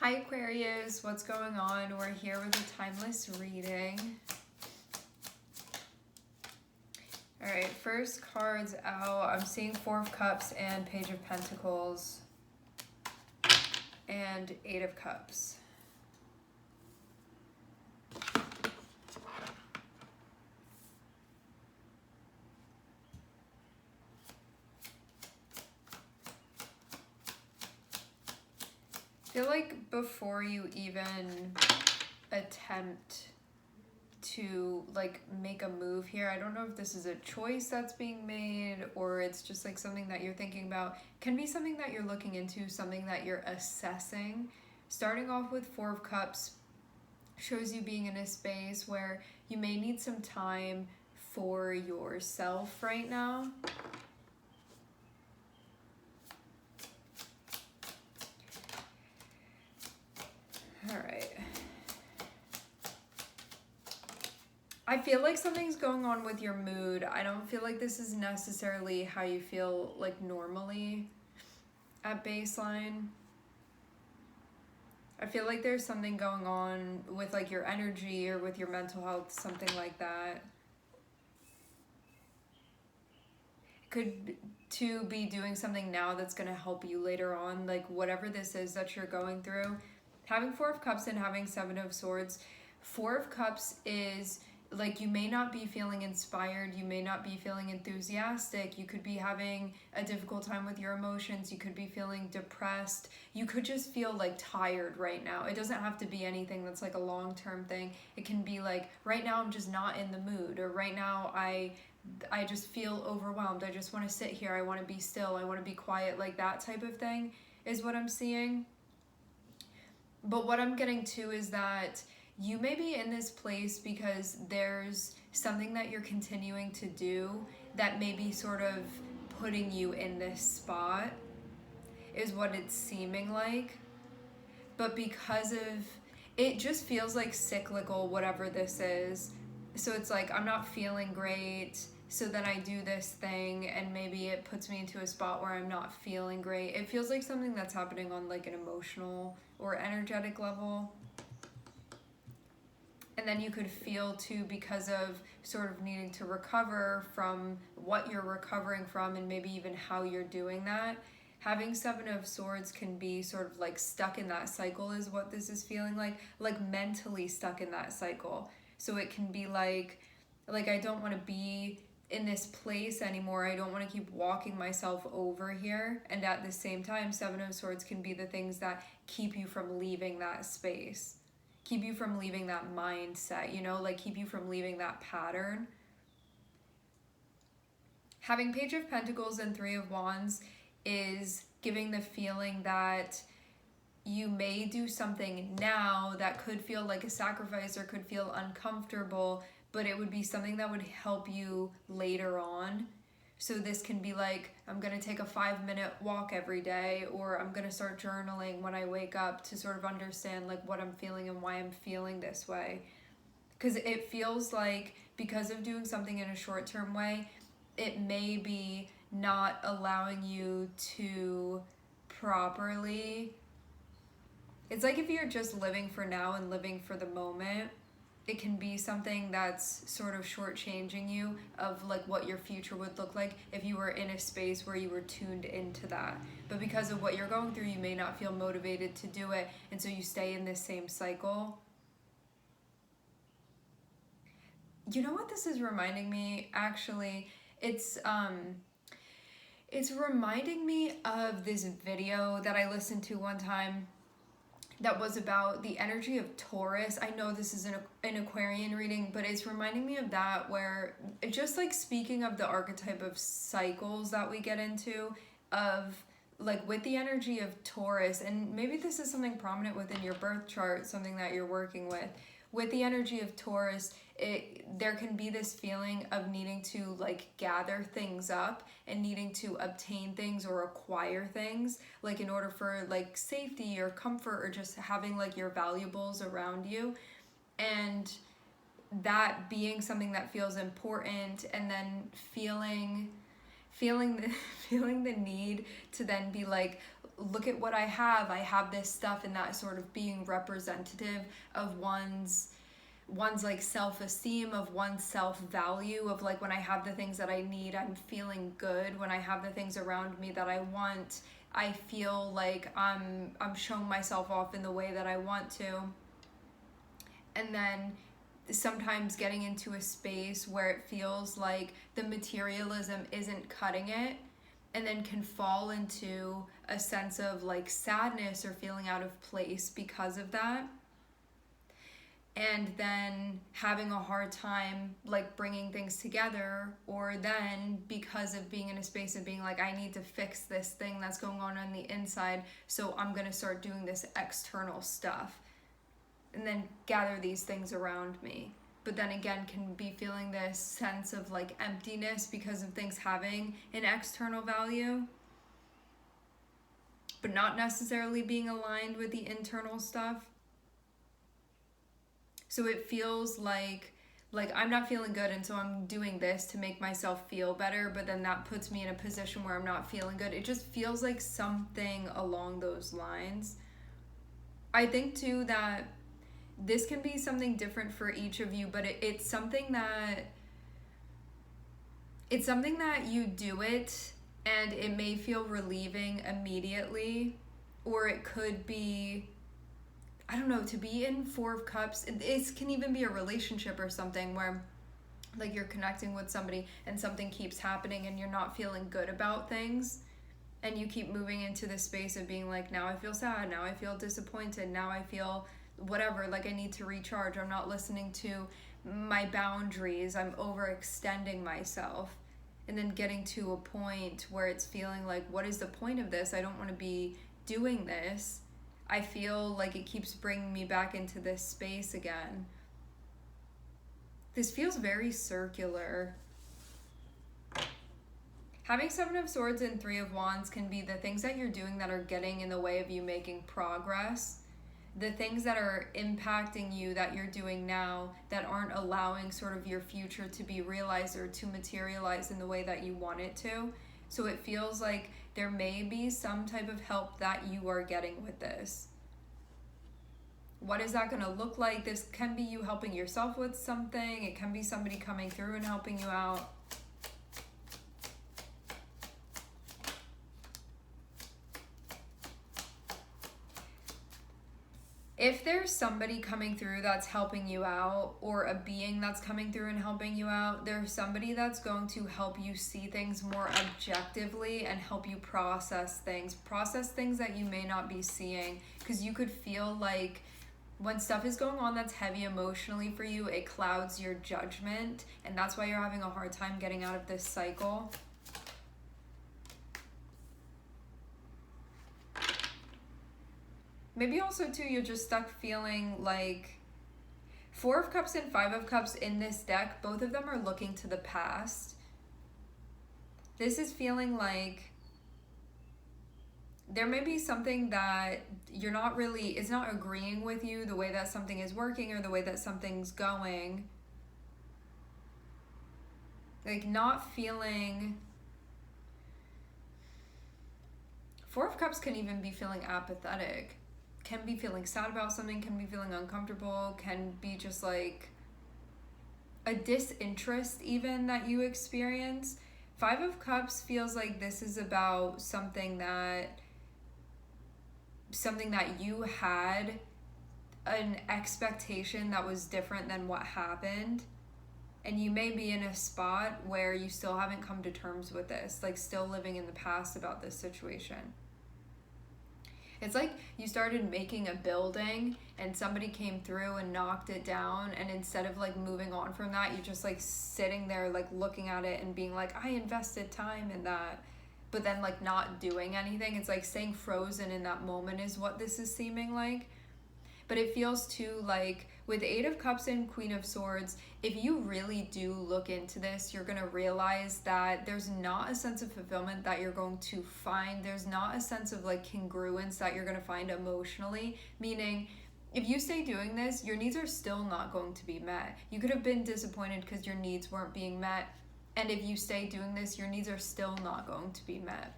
Hi Aquarius, what's going on? We're here with a timeless reading. Alright, first cards out. I'm seeing Four of Cups and Page of Pentacles and Eight of Cups. I feel like before you even attempt to like make a move here, I don't know if this is a choice that's being made or it's just like something that you're thinking about. It can be something that you're looking into, something that you're assessing. Starting off with Four of Cups shows you being in a space where you may need some time for yourself right now. All right. I feel like something's going on with your mood. I don't feel like this is necessarily how you feel like normally at baseline. I feel like there's something going on with like your energy or with your mental health, something like that. Could to be doing something now that's going to help you later on, like whatever this is that you're going through. Having Four of Cups and having Seven of Swords. Four of Cups is like you may not be feeling inspired, you may not be feeling enthusiastic, you could be having a difficult time with your emotions, you could be feeling depressed, you could just feel like tired right now. It doesn't have to be anything that's like a long-term thing. It can be like right now I'm just not in the mood, or right now I just feel overwhelmed. I just want to sit here. I want to be still. I want to be quiet. Like that type of thing is what I'm seeing. But what I'm getting to is that you may be in this place because there's something that you're continuing to do that may be sort of putting you in this spot, is what it's seeming like. But because of it, just feels like cyclical, whatever this is. So it's like I'm not feeling great, so then I do this thing and maybe it puts me into a spot where I'm not feeling great. It feels like something that's happening on like an emotional or energetic level. And then you could feel too, because of sort of needing to recover from what you're recovering from and maybe even how you're doing that. Having Seven of Swords can be sort of like stuck in that cycle is what this is feeling like mentally stuck in that cycle. So it can be like I don't want to be in this place anymore. I don't want to keep walking myself over here. And at the same time, Seven of Swords can be the things that keep you from leaving that space. Keep you from leaving that mindset, you know, like keep you from leaving that pattern. Having Page of Pentacles and Three of Wands is giving the feeling that you may do something now that could feel like a sacrifice or could feel uncomfortable, but it would be something that would help you later on. So this can be like, I'm going to take a 5-minute walk every day, or I'm going to start journaling when I wake up to sort of understand like what I'm feeling and why I'm feeling this way. Because it feels like because of doing something in a short-term way, it may be not allowing you to properly... It's like if you're just living for now and living for the moment, it can be something that's sort of shortchanging you of like what your future would look like if you were in a space where you were tuned into that. But because of what you're going through, you may not feel motivated to do it, and so you stay in this same cycle. You know what this is reminding me? Actually, it's reminding me of this video that I listened to one time that was about the energy of Taurus. I know this is an Aquarian reading, but it's reminding me of that, where just like speaking of the archetype of cycles that we get into, of like with the energy of Taurus, and maybe this is something prominent within your birth chart, something that you're working with the energy of Taurus, there can be this feeling of needing to like gather things up and needing to obtain things or acquire things, like in order for like safety or comfort or just having like your valuables around you, and that being something that feels important, and then feeling the feeling the need to then be like, look at what I have this stuff, and that sort of being representative of one's like self-esteem, of one's self-value, of like when I have the things that I need, I'm feeling good. When I have the things around me that I want, I feel like I'm showing myself off in the way that I want to. And then sometimes getting into a space where it feels like the materialism isn't cutting it, and then can fall into a sense of like sadness or feeling out of place because of that. And then having a hard time like bringing things together, or then because of being in a space of being like, I need to fix this thing that's going on the inside, so I'm going to start doing this external stuff and then gather these things around me. But then again, can be feeling this sense of like emptiness because of things having an external value, but not necessarily being aligned with the internal stuff. So it feels like I'm not feeling good, and so I'm doing this to make myself feel better, but then that puts me in a position where I'm not feeling good. It just feels like something along those lines. I think too that this can be something different for each of you, but it's something that you do it and it may feel relieving immediately, or it could be, I don't know, to be in Four of Cups, it can even be a relationship or something where like you're connecting with somebody and something keeps happening and you're not feeling good about things, and you keep moving into this space of being like, now I feel sad, now I feel disappointed, now I feel whatever, like I need to recharge, I'm not listening to my boundaries, I'm overextending myself. And then getting to a point where it's feeling like, what is the point of this? I don't want to be doing this. I feel like it keeps bringing me back into this space again. This feels very circular. Having Seven of Swords and Three of Wands can be the things that you're doing that are getting in the way of you making progress. The things that are impacting you that you're doing now that aren't allowing sort of your future to be realized or to materialize in the way that you want it to. So it feels like there may be some type of help that you are getting with this. What is that going to look like? This can be you helping yourself with something. It can be somebody coming through and helping you out. If there's somebody coming through that's helping you out, or a being that's coming through and helping you out, there's somebody that's going to help you see things more objectively and help you process things that you may not be seeing. Because you could feel like when stuff is going on that's heavy emotionally for you, it clouds your judgment, and that's why you're having a hard time getting out of this cycle. Maybe also too, you're just stuck feeling like Four of Cups and Five of Cups in this deck, both of them are looking to the past. This is feeling like there may be something that you're not really, it's not agreeing with you, the way that something is working or the way that something's going. Like not feeling, Four of Cups can even be feeling apathetic. Can be feeling sad about something, can be feeling uncomfortable, can be just like a disinterest even that you experience. Five of Cups feels like this is about something that you had an expectation that was different than what happened, and you may be in a spot where you still haven't come to terms with this, like still living in the past about this situation. It's like you started making a building and somebody came through and knocked it down, and instead of like moving on from that, you're just like sitting there like looking at it and being like, I invested time in that, but then like not doing anything. It's like staying frozen in that moment is what this is seeming like. But it feels too like with Eight of Cups and Queen of Swords, if you really do look into this, you're going to realize that there's not a sense of fulfillment that you're going to find. There's not a sense of like congruence that you're going to find emotionally. Meaning, if you stay doing this, your needs are still not going to be met. You could have been disappointed because your needs weren't being met. And if you stay doing this, your needs are still not going to be met.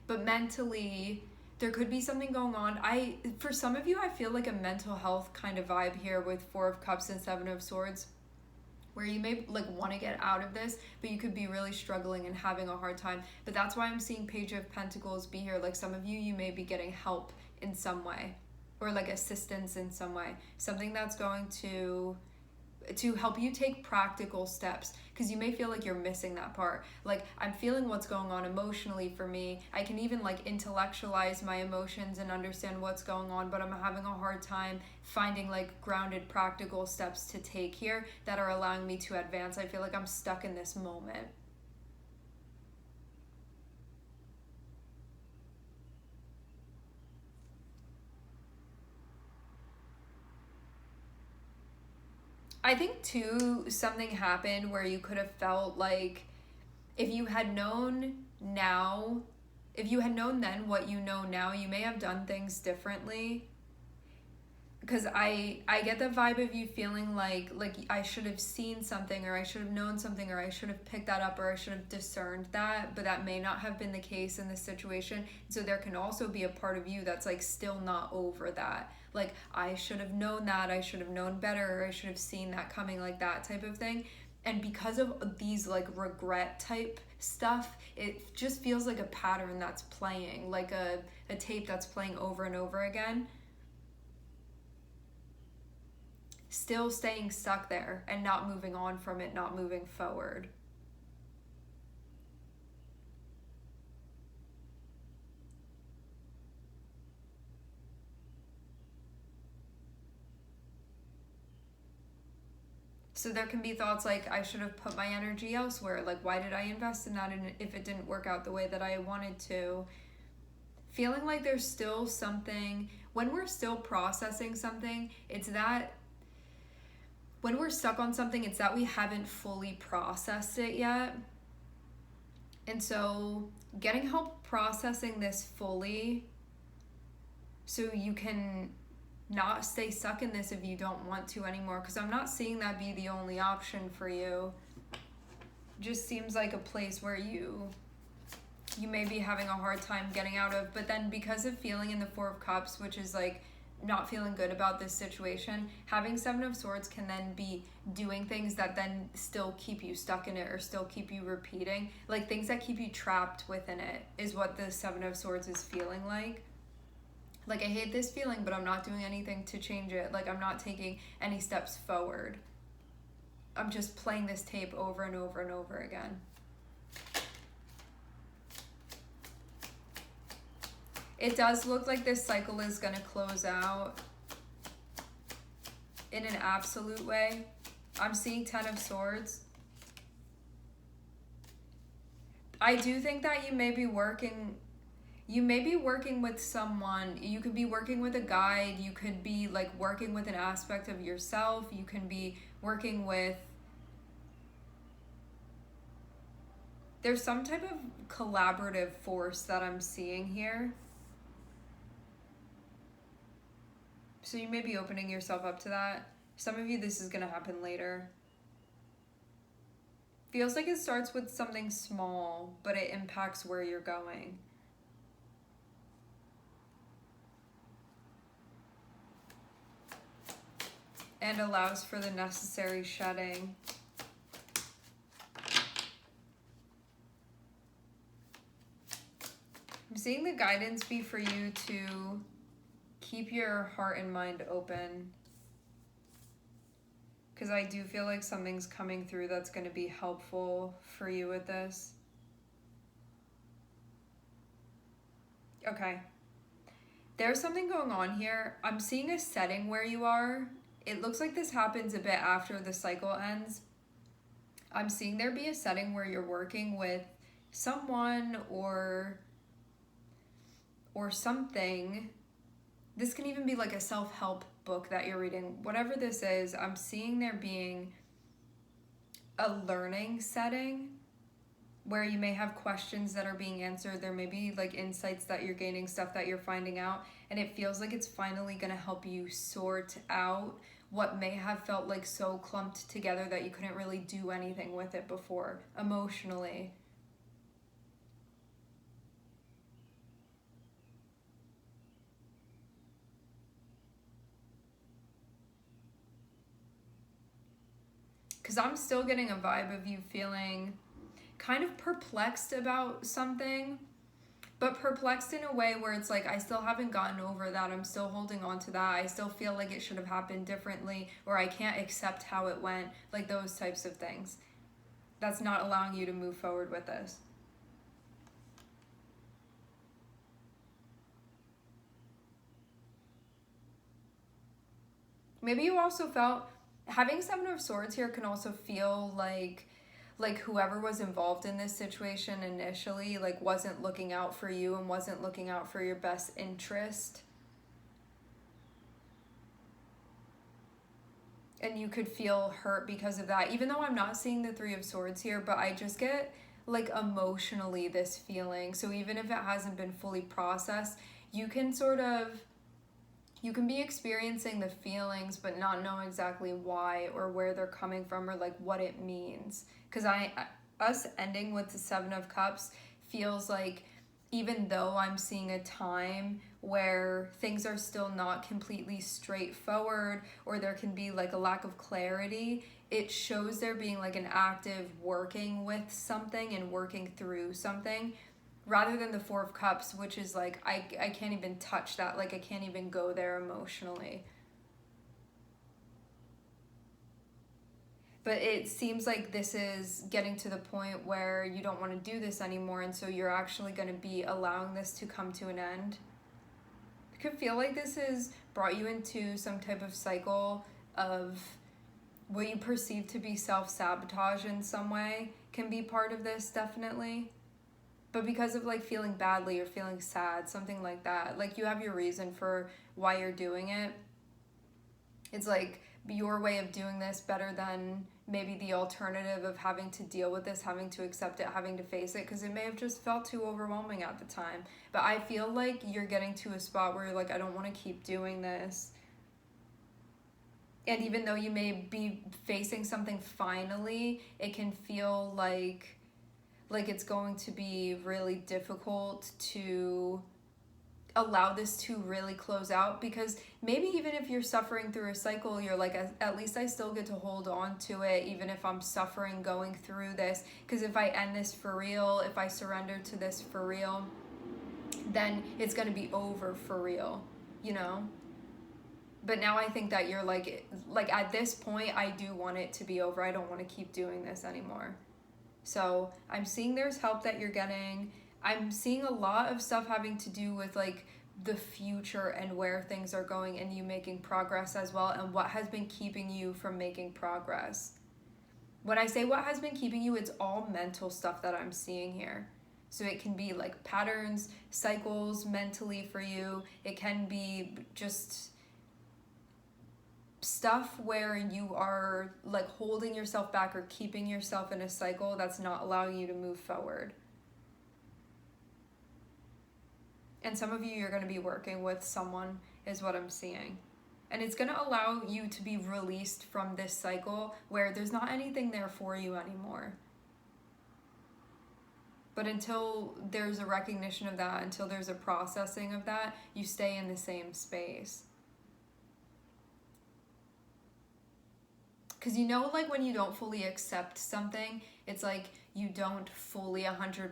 but mentally there could be something going on. For some of you, I feel like a mental health kind of vibe here with Four of Cups and Seven of Swords, where you may like want to get out of this, but you could be really struggling and having a hard time. But that's why I'm seeing Page of Pentacles be here. Like some of you may be getting help in some way, or like assistance in some way, something that's going to help you take practical steps, because you may feel like you're missing that part. Like, I'm feeling what's going on emotionally for me. I can even like intellectualize my emotions and understand what's going on, but I'm having a hard time finding like grounded practical steps to take here that are allowing me to advance. I feel like I'm stuck in this moment. I think too, something happened where you could have felt like if you had known now, if you had known then what you know now, you may have done things differently. Because I get the vibe of you feeling like I should have seen something, or I should have known something, or I should have picked that up, or I should have discerned that, but that may not have been the case in this situation. So there can also be a part of you that's like still not over that. Like, I should have known that, I should have known better, or I should have seen that coming, like that type of thing. And because of these like regret type stuff, it just feels like a pattern that's playing, like a tape that's playing over and over again. Still staying stuck there and not moving on from it, not moving forward. So there can be thoughts like, I should have put my energy elsewhere. Like, why did I invest in that if it didn't work out the way that I wanted to? Feeling like there's still something, when we're still processing something, it's that when we're stuck on something, it's that we haven't fully processed it yet. And so getting help processing this fully so you can not stay stuck in this if you don't want to anymore, because I'm not seeing that be the only option for you. Just seems like a place where you may be having a hard time getting out of. But then because of feeling in the Four of Cups, which is like not feeling good about this situation, having Seven of Swords can then be doing things that then still keep you stuck in it, or still keep you repeating, like things that keep you trapped within it, is what the Seven of Swords is feeling like. Like, I hate this feeling, but I'm not doing anything to change it. Like, I'm not taking any steps forward. I'm just playing this tape over and over and over again. It does look like this cycle is going to close out in an absolute way. I'm seeing Ten of Swords. I do think that you may be working with someone. You could be working with a guide. You could be like working with an aspect of yourself. You can be working with, there's some type of collaborative force that I'm seeing here. So you may be opening yourself up to that. Some of you, this is going to happen later. Feels like it starts with something small, but it impacts where you're going. And allows for the necessary shedding. I'm seeing the guidance be for you to keep your heart and mind open, because I do feel like something's coming through that's going to be helpful for you with this. Okay. There's something going on here. I'm seeing a setting where you are. It looks like this happens a bit after the cycle ends. I'm seeing there be a setting where you're working with someone or something. This can even be like a self-help book that you're reading. Whatever this is, I'm seeing there being a learning setting where you may have questions that are being answered. There may be like insights that you're gaining, stuff that you're finding out, and it feels like it's finally going to help you sort out what may have felt like so clumped together that you couldn't really do anything with it before, emotionally. because I'm still getting a vibe of you feeling kind of perplexed about something, but perplexed in a way where it's like, I still haven't gotten over that. I'm still holding on to that. I still feel like it should have happened differently, or I can't accept how it went, like those types of things. That's not allowing you to move forward with this. Maybe you also felt, having Seven of Swords here can also feel like whoever was involved in this situation initially like wasn't looking out for you and wasn't looking out for your best interest. And you could feel hurt because of that, even though I'm not seeing the Three of Swords here, but I just get like emotionally this feeling. So even if it hasn't been fully processed, you can be experiencing the feelings but not know exactly why or where they're coming from or like what it means. Because us ending with the Seven of Cups feels like, even though I'm seeing a time where things are still not completely straightforward or there can be like a lack of clarity, it shows there being like an active working with something and working through something, rather than the Four of Cups, which is like, I can't even touch that. Like, I can't even go there emotionally. But it seems like this is getting to the point where you don't want to do this anymore, and so you're actually going to be allowing this to come to an end. It could feel like this has brought you into some type of cycle of what you perceive to be self-sabotage in some way can be part of this, definitely. But because of like feeling badly or feeling sad, something like that, like you have your reason for why you're doing it. It's like your way of doing this better than maybe the alternative of having to deal with this, having to accept it, having to face it, because it may have just felt too overwhelming at the time. But I feel like you're getting to a spot where you're like, I don't want to keep doing this. And even though you may be facing something finally, it can feel like it's going to be really difficult to allow this to really close out, because maybe even if you're suffering through a cycle, you're like, at least I still get to hold on to it even if I'm suffering going through this, because if I end this for real, if I surrender to this for real, then it's going to be over for real, you know? But now I think that you're like at this point, I do want it to be over. I don't want to keep doing this anymore. So I'm seeing there's help that you're getting. I'm seeing a lot of stuff having to do with like the future and where things are going and you making progress as well, and what has been keeping you from making progress. When I say what has been keeping you, it's all mental stuff that I'm seeing here. So it can be like patterns, cycles mentally for you. It can be just stuff where you are like holding yourself back or keeping yourself in a cycle that's not allowing you to move forward. And some of you, you're going to be working with someone, is what I'm seeing. And it's going to allow you to be released from this cycle where there's not anything there for you anymore. But until there's a recognition of that, until there's a processing of that, you stay in the same space. Because you know, like when you don't fully accept something, it's like you don't fully 100%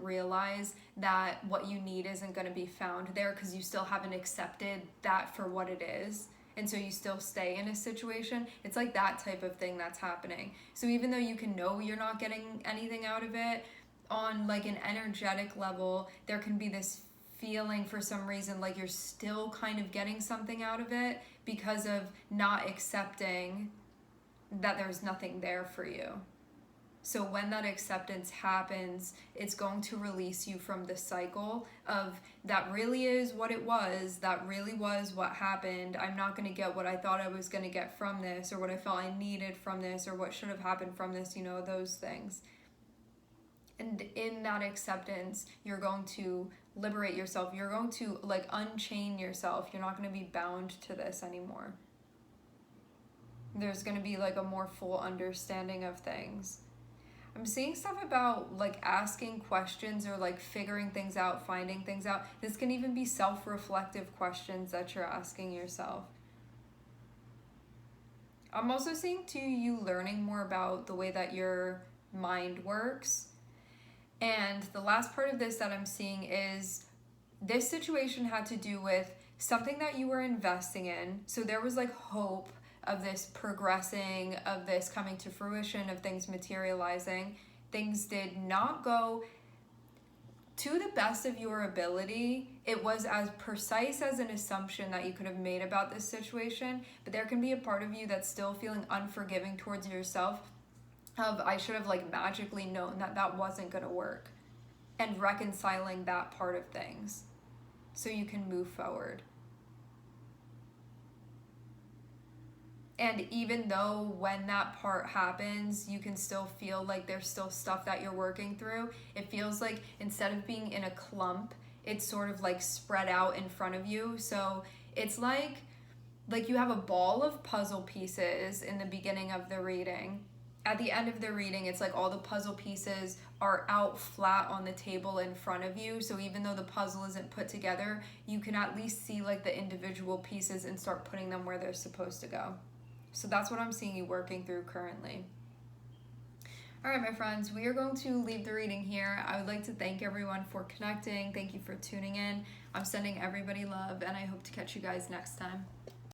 realize that what you need isn't going to be found there, because you still haven't accepted that for what it is. And so you still stay in a situation. It's like that type of thing that's happening. So even though you can know you're not getting anything out of it, on like an energetic level, there can be this feeling for some reason like you're still kind of getting something out of it because of not accepting that there's nothing there for you. So when that acceptance happens, it's going to release you from the cycle of that really is what it was, that really was what happened. I'm not going to get what I thought I was going to get from this, or what I felt I needed from this, or what should have happened from this, you know, those things. And in that acceptance, you're going to liberate yourself. You're going to like unchain yourself. You're not going to be bound to this anymore. There's going to be like a more full understanding of things. I'm seeing stuff about like asking questions or like figuring things out, finding things out. This can even be self-reflective questions that you're asking yourself. I'm also seeing too you learning more about the way that your mind works. And the last part of this that I'm seeing is this situation had to do with something that you were investing in. So there was like hope of this progressing, of this coming to fruition, of things materializing. Things did not go to the best of your ability. It was as precise as an assumption that you could have made about this situation, but there can be a part of you that's still feeling unforgiving towards yourself of I should have like magically known that that wasn't going to work, and reconciling that part of things so you can move forward. And even though when that part happens, you can still feel like there's still stuff that you're working through, it feels like instead of being in a clump, it's sort of like spread out in front of you. So it's like you have a ball of puzzle pieces in the beginning of the reading. At the end of the reading, it's like all the puzzle pieces are out flat on the table in front of you. So even though the puzzle isn't put together, you can at least see like the individual pieces and start putting them where they're supposed to go. So that's what I'm seeing you working through currently. All right, my friends, we are going to leave the reading here. I would like to thank everyone for connecting. Thank you for tuning in. I'm sending everybody love, and I hope to catch you guys next time.